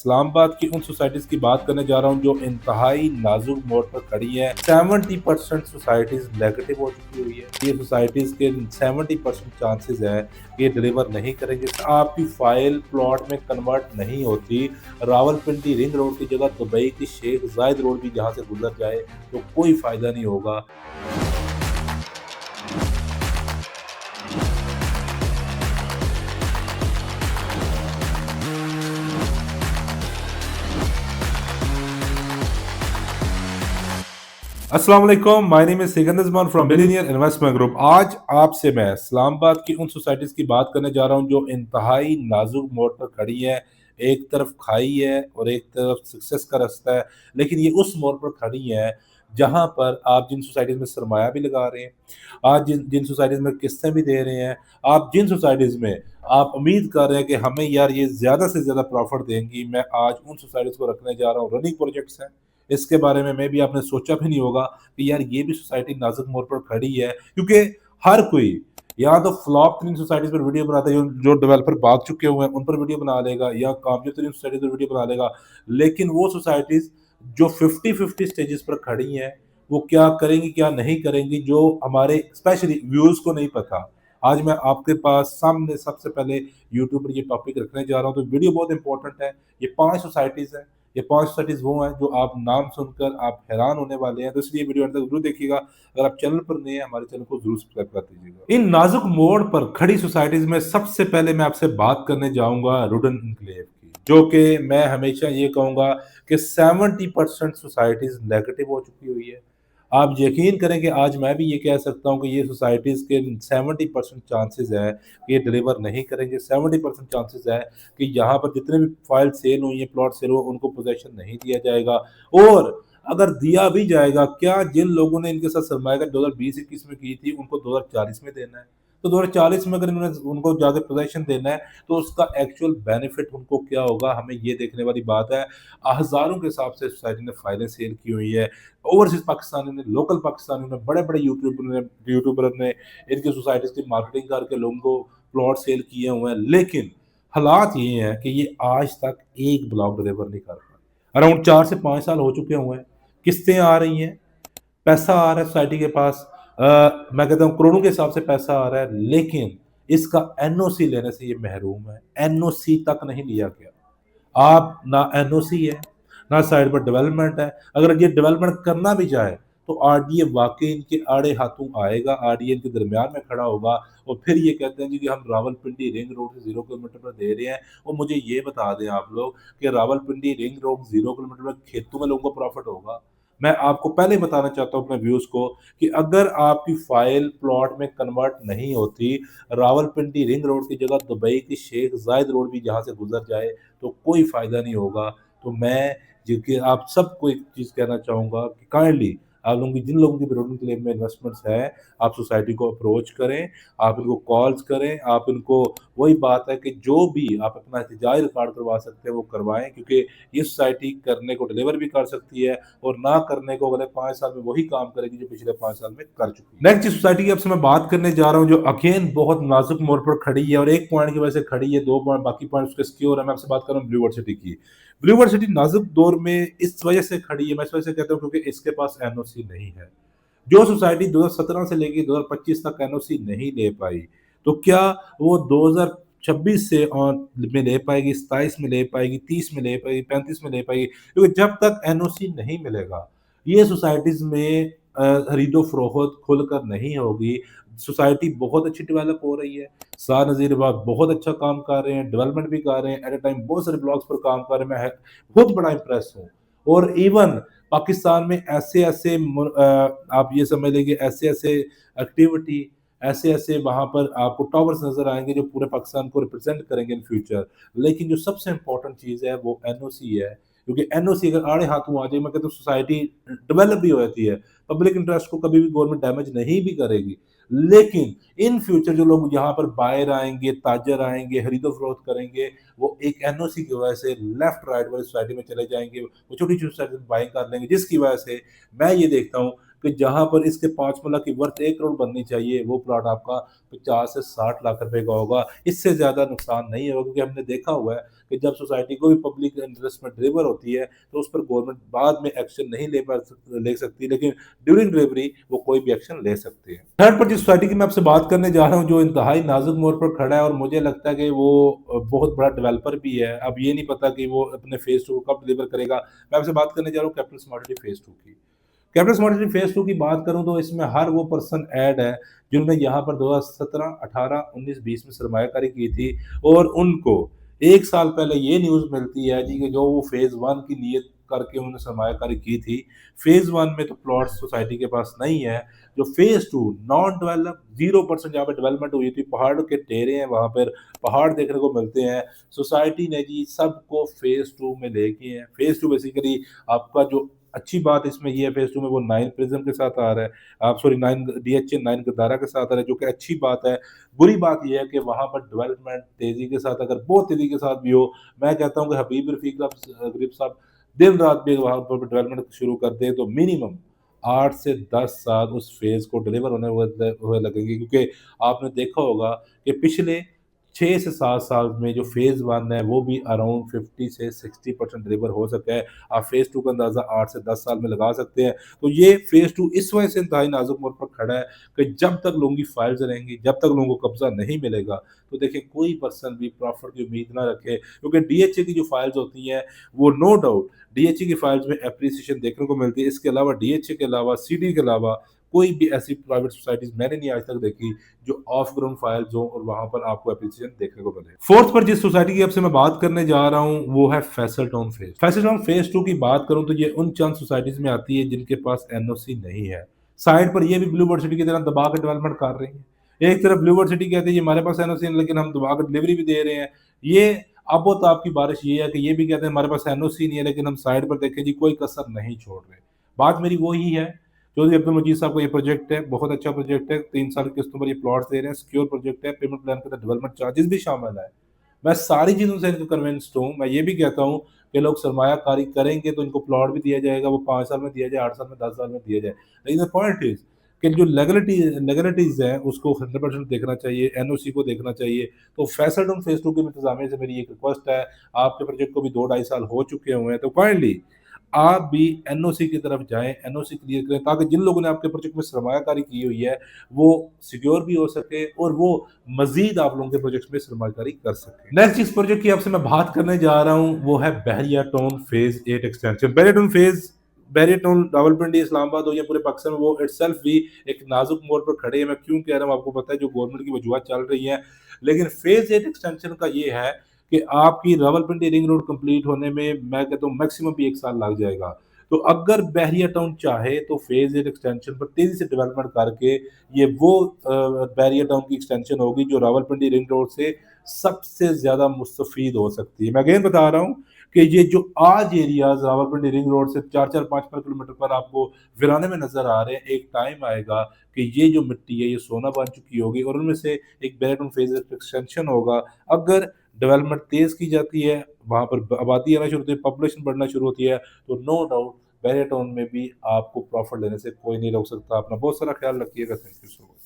इस्लामाबाद की उन सोसाइटीज़ की बात करने जा रहा हूँ जो इंतहाई नाजुक मोड़ पर खड़ी हैं। 70% सोसाइटीज़ नेगेटिव हो चुकी हुई है। ये सोसाइटीज़ के 70% चांसेस है कि ये डिलीवर नहीं करेंगे। आपकी फाइल प्लॉट में कन्वर्ट नहीं होती, रावलपिंडी रिंग रोड की जगह दुबई की शेख जायद रोड भी जहाँ से गुजर जाए तो कोई फ़ायदा नहीं होगा। अस्सलाम वालेकुम, my name is Sikandar Zaman from billionaire investment group. आज आपसे मैं इस्लामाबाद की उन सोसाइटीज़ की बात करने जा रहा हूँ जो इंतहाई नाजुक मोड़ पर खड़ी हैं। एक तरफ खाई है और एक तरफ सक्सेस का रास्ता है, लेकिन ये उस मोड़ पर खड़ी हैं जहाँ पर आप जिन सोसाइटीज़ में सरमाया भी लगा रहे हैं, आज जिन जिन सोसाइटीज़ में किस्तें भी दे रहे हैं, आप जिन सोसाइटीज़ में आप उम्मीद कर रहे हैं कि हमें यार ये ज़्यादा से ज़्यादा प्रॉफ़िट देंगी, मैं आज उन सोसाइटीज़ को रखने जा रहा हूँ। रनिंग प्रोजेक्ट्स हैं, इसके बारे में भी आपने सोचा भी नहीं होगा कि यार ये भी सोसाइटी नाजुक मोड़ पर खड़ी है, क्योंकि हर कोई या तो फ्लॉप तरीन सोसाइटीज पर वीडियो बनाता है, जो डेवलपर भाग चुके हुए हैं उन पर वीडियो बना लेगा, या कामयाब तरीन सोसाइटीज पर वीडियो बना लेगा। लेकिन वो सोसाइटीज जो 50-50 स्टेजेस पर खड़ी हैं, वो क्या करेंगी क्या नहीं करेंगी, जो हमारे स्पेशली व्यूअर्स को नहीं पता। आज मैं आपके पास सामने सबसे पहले यूट्यूब पर ये टॉपिक रखने जा रहा हूँ, तो वीडियो बहुत इंपॉर्टेंट है। ये 5 सोसाइटीज़ हैं, ये 5 स्टडीज़ वो हैं जो आप नाम सुनकर आप हैरान होने वाले हैं, तो इसलिए वीडियो अंत तक ज़रूर देखिएगा। अगर आप चैनल पर नए हैं, हमारे चैनल को ज़रूर सब्सक्राइब कर दीजिएगा। इन नाज़ुक मोड़ पर खड़ी सोसाइटीज़ में सबसे पहले मैं आपसे बात करने जाऊँगा रुडन एन्क्लेव की, जो कि मैं हमेशा ये कहूँगा कि 70% सोसाइटीज़ नेगेटिव हो चुकी हुई है। आप यकीन करें कि आज मैं भी ये कह सकता हूँ कि ये सोसाइटीज़ के 70% चांसेज़ है कि ये डिलीवर नहीं करेंगे। 70% चांसेज़ है कि यहाँ पर जितने भी फाइल सेल हुई हैं, प्लॉट सेल हुए, उनको पोज़ेशन नहीं दिया जाएगा। और अगर दिया भी जाएगा, क्या जिन लोगों ने इनके साथ सरमायाकारी 2020-21 में की थी, उनको 2040 में देना है? तो 2040 में अगर इन्होंने उनको जाके पोज़ेशन देना है, तो उसका एक्चुअल बेनिफिट उनको क्या होगा, हमें ये देखने वाली बात है। हज़ारों के हिसाब से सोसाइटी ने फाइलें सेल की हुई है। ओवरसीज़ पाकिस्तानियों ने, लोकल पाकिस्तानियों ने, बड़े-बड़े यूट्यूबर ने इनकी सोसाइटीज़ की मार्केटिंग करके लोगों को प्लॉट सेल किए हुए हैं। लेकिन हालात ये हैं कि ये आज तक एक ब्लॉक डिलीवर नहीं कर पाए। अराउंड 4 से 5 साल हो चुके हुए हैं। किस्तें आ रही हैं, पैसा आ रहा है सोसाइटी के पास, मैं कहता हूँ करोड़ों के हिसाब से पैसा आ रहा है, लेकिन इसका एनओसी लेने से ये महरूम है। एनओसी तक नहीं लिया गया। आप ना एनओसी है, ना साइड पर डेवलपमेंट है। अगर ये डेवलपमेंट करना भी चाहे, तो आरडीए वाक़ई इनके आड़े हाथों आएगा, आरडीए इनके दरमियान में खड़ा होगा और फिर ये कहते हैं जी कि हम रावलपिंडी रिंग रोड से 0 किलोमीटर पर दे रहे हैं। और मुझे ये बता दें आप लोग कि रावलपिंडी रिंग रोड 0 किलोमीटर पर खेतों में लोगों को प्रॉफ़िट होगा? मैं आपको पहले ही बताना चाहता हूँ अपने व्यूअर्स को कि अगर आपकी फाइल प्लॉट में कन्वर्ट नहीं होती, रावलपिंडी रिंग रोड की जगह दुबई की शेख जायद रोड भी जहाँ से गुज़र जाए, तो कोई फ़ायदा नहीं होगा। तो मैं जो कि आप सबको एक चीज़ कहना चाहूँगा कि काइंडली आप लोगों की, जिन लोगों की बिल्डिंग क्लेम में इन्वेस्टमेंट्स है, आप सोसाइटी को अप्रोच करें, आप इनको कॉल्स करें, आप इनको, वही बात है कि जो भी आप अपना एहतजाजी रिकॉर्ड करवा सकते हैं, वो करवाएँ, क्योंकि ये सोसाइटी करने को डिलीवर भी कर सकती है और ना करने को अगले 5 साल में वही काम करेगी जो पिछले 5 साल में कर चुकी है। नेक्स्ट जिस सोसाइटी की आपसे मैं बात करने जा रहा हूँ, जो अगेन बहुत नाज़ुक मोड़ पर खड़ी है और 1 पॉइंट की वजह से खड़ी है, 2 पॉइंट बाकी पॉइंट्स उसके सिक्योर है। मैं आपसे बात कर रहा हूँ ब्लू वर्ल्ड सिटी की। ब्लू वर्ल्ड सिटी नाज़ुक दौर में इस वजह से खड़ी है, मैं इस वजह से कहता हूँ क्योंकि इसके पास एनओसी नहीं है। जो सोसाइटी 2017 से लेके 2025 तक एनओसी नहीं ले पाई, तो क्या वो 2026 से में ले पाएगी, 27 में ले पाएगी, 30 में ले पाएगी, 35 में ले पाएगी? क्योंकि जब तक एनओसी नहीं मिलेगा, ये सोसाइटीज़ में खरीदो-फरोख्त खुलकर नहीं होगी। सोसाइटी बहुत अच्छी डेवलप हो रही है। शाह नज़ीर बाग बहुत अच्छा काम कर रहे हैं, डेवलपमेंट भी कर रहे हैं, एट अ टाइम बहुत सारे ब्लॉक्स पर काम कर रहे हैं। मैं बहुत बड़ा इम्प्रेस हूँ। और इवन पाकिस्तान में ऐसे-ऐसे आप ये समझ लीजिए ऐसे-ऐसे एक्टिविटी, ऐसे-ऐसे वहाँ पर आपको टावर्स नज़र आएँगे जो पूरे पाकिस्तान को रिप्रेज़ेंट करेंगे इन फ्यूचर। लेकिन जो सबसे इम्पोर्टेंट चीज़ है वो एनओसी है, क्योंकि एनओसी अगर आड़े हाथों आ जाए, मैं कहता हूँ सोसाइटी डेवलप भी हो जाती है। पब्लिक इंटरेस्ट को कभी भी गवर्नमेंट डैमेज नहीं भी करेगी। लेकिन इन फ्यूचर जो लोग यहाँ पर बायर आएँगे, ताजर आएँगे, खरीदो-फरोख्त करेंगे, वो एक एनओसी की वजह से लेफ्ट राइट वाली सोसाइटी में चले जाएँगे। वो छोटी-छोटी सोसाइटी में बाइंग कर लेंगे, जिसकी वजह से मैं ये देखता हूँ कि जहाँ पर इसके 5 मरला की वर्थ 1 करोड़ बननी चाहिए, वो प्लॉट आपका 50 से 60 लाख रुपए का होगा। इससे ज़्यादा नुकसान नहीं होगा, क्योंकि हमने देखा हुआ है कि जब सोसाइटी को भी पब्लिक इंटरेस्ट में डिलीवर होती है, तो उस पर गवर्नमेंट बाद में एक्शन नहीं ले सकती, लेकिन ड्यूरिंग डिलीवरी वो कोई भी एक्शन ले सकती है। थर्ड पार्टी सोसाइटी की मैं आपसे बात करने जा रहा हूँ, जो इंतहाई नाजुक मोड़ पर खड़ा है और मुझे लगता है कि वो बहुत बड़ा डेवलपर भी है। अब ये नहीं पता कि वो अपने फेज़ 2 को कब डिलीवर करेगा। मैं आपसे बात करने जा रहा हूँ कैपिटल स्मार्ट सिटी फेज़ 2 की। कैपिटल स्मार्ट सिटी फेज़ 2 की बात करूँ तो इसमें हर वो पर्सन ऐड है जिन्होंने यहाँ पर 2017, 18, 19, 20 में सरमायाकारी की थी, और उनको 1 साल पहले ये न्यूज़ मिलती है जी कि जो वो फेज़ 1 की नीयत करके उन्होंने सरमायाकारी की थी, फेज़ 1 में तो प्लॉट्स सोसाइटी के पास नहीं है। जो फेज़ 2 नॉन डेवलप 0% जहाँ पे डेवलपमेंट हुई थी, पहाड़ के ढेरे हैं, वहाँ पर पहाड़ देखने को मिलते हैं। सोसाइटी ने जी सबको फेज़ 2 में लेके हैं। फेज़ 2 बेसिकली आपका जो अच्छी बात इसमें ये है, फेज़ 2 में वो 9 प्रिज़्म के साथ आ रहा है। आप सॉरी 9 डीएचए 9 गद्दारा के साथ आ रहा है, जो कि अच्छी बात है। बुरी बात ये है कि वहाँ पर डेवलपमेंट तेज़ी के साथ, अगर बहुत तेज़ी के साथ भी हो, मैं कहता हूँ कि हबीब रफ़ीक गरीब साहब दिन-रात भी वहाँ पर डेवलपमेंट शुरू कर दें, तो मिनिमम 8 से 10 साल उस फ़ेज़ को डिलीवर होने हुए लगेंगे, क्योंकि आपने देखा होगा कि पिछले 6 से 7 साल में जो फ़ेज़ 1 है, वो भी अराउंड 50 से 60% डिलीवर हो सका है। आप फ़ेज़ 2 का अंदाज़ा 8 से 10 साल में लगा सकते हैं। तो ये फ़ेज़ 2 इस वजह से इंतहाई नाज़ुक मोड़ पर खड़ा है कि जब तक लोगों की फाइल्स रहेंगी, जब तक लोगों को कब्ज़ा नहीं मिलेगा, तो देखिए कोई पर्सन भी प्रॉफ़िट की उम्मीद ना रखे, क्योंकि डीएचए की जो फाइल्स होती हैं, वो नो डाउट डीएचए की फाइल्स में एप्रिसिएशन देखने को मिलती है। इसके अलावा डीएचए के अलावा, सीडी के अलावा कोई भी ऐसी प्राइवेट सोसाइटीज़ मैंने नहीं आज तक देखी जो ऑफ ग्राउंड फाइल्स हों और वहाँ पर आपको एप्रिसिएशन देखने को मिले। फोर्थ पर जिस सोसाइटी की आपसे मैं बात करने जा रहा हूँ, वो है Faisal town phase. Faisal town phase 2 की बात करूँ तो ये उन चंद सोसाइटीज़ में आती है जिनके पास एनओसी नहीं है। साइड पर ये भी ब्लू बर्ड सिटी की तरह दबा के डेवलपमेंट कर रही है। एक तरफ ब्लू बर्ड सिटी कहती है ये हमारे पास एनओसी है, लेकिन हम दबा के डिलीवरी भी दे रहे हैं। ये आबो-ताब की बारिश ये है कि ये भी कहते हैं हमारे पास एनओसी नहीं है, लेकिन हम साइड पर देखें जी कोई कसर नहीं छोड़ रहे। बात मेरी वही है, चौधरी अब्दुल मजीद साहब का ये प्रोजेक्ट है, बहुत अच्छा प्रोजेक्ट है, 3 साल की किस्तों पर ये प्लॉट्स दे रहे हैं, सिक्योर प्रोजेक्ट है, पेमेंट प्लान के अंदर डेवलपमेंट चार्जेस भी शामिल है। मैं सारी चीज़ों से इनको कन्विंस्ड हूँ। मैं ये भी कहता हूँ कि लोग सरमायाकारी करेंगे तो इनको प्लॉट भी दिया जाएगा, वो 5 साल में दिया जाए, 8 साल में, 10 साल में दिया जाए। लेकिन द पॉइंट इज़ कि जो लेगलिटीज़ हैं उसको 100% देखना चाहिए, एनओसी को देखना चाहिए। तो फैसल टाउन फेज़ 2 की इंतज़ामिया से मेरी एक रिक्वेस्ट है, आपके प्रोजेक्ट को भी 2 ढाई साल हो चुके हुए हैं, तो काइंडली आप भी एनओसी की तरफ जाएँ, एनओसी क्लियर करें, ताकि जिन लोगों ने आपके प्रोजेक्ट में सरमायाकारी की हुई है, वो सिक्योर भी हो सके और वो मज़ीद आप लोगों के प्रोजेक्ट्स में सरमायाकारी कर सकें। नेक्स्ट जिस प्रोजेक्ट की आपसे मैं बात करने जा रहा हूँ, वो है बहरिया टाउन फेज़ 8 एक्सटेंशन। बहरिया टाउन रावलपिंडी, इस्लामाबाद हो या पूरे पाकिस्तान में, वो इटसेल्फ भी एक नाज़ुक मोड़ पर खड़े हैं। मैं क्यों कह रहा हूँ आपको पता है, जो गवर्नमेंट की वजूहत चल रही हैं। लेकिन फेज़ 8 एक्सटेंशन का ये है कि आपकी रावलपिंडी रिंग रोड कंप्लीट होने में मैं कहता हूँ मैक्सिमम भी 1 साल लग जाएगा। तो अगर बहरिया टाउन चाहे तो फेज़ 8 एक्सटेंशन पर तेज़ी से डेवलपमेंट करके ये वो बहरिया टाउन की एक्सटेंशन होगी जो रावलपिंडी रिंग रोड से सबसे ज़्यादा मुस्तफ़ीद हो सकती है। मैं अगेन बता रहा हूँ कि ये जो आज एरियाज़ रावलपिंडी रिंग रोड से 4-4, 5-5 किलोमीटर पर आपको वीराने में नज़र आ रहे हैं, एक टाइम आएगा कि ये जो मिट्टी है ये सोना बन चुकी होगी और उनमें से एक बहरिया टाउन फेज़ 8 एक्सटेंशन होगा। अगर डेवलपमेंट तेज़ की जाती है, वहाँ पर आबादी आना शुरू होती है, पॉपुलेशन बढ़ना शुरू होती है, तो नो डाउट बहरिया टाउन में भी आपको प्रॉफ़िट लेने से कोई नहीं रोक सकता। अपना बहुत सारा ख़्याल रखिएगा। Thank you so much.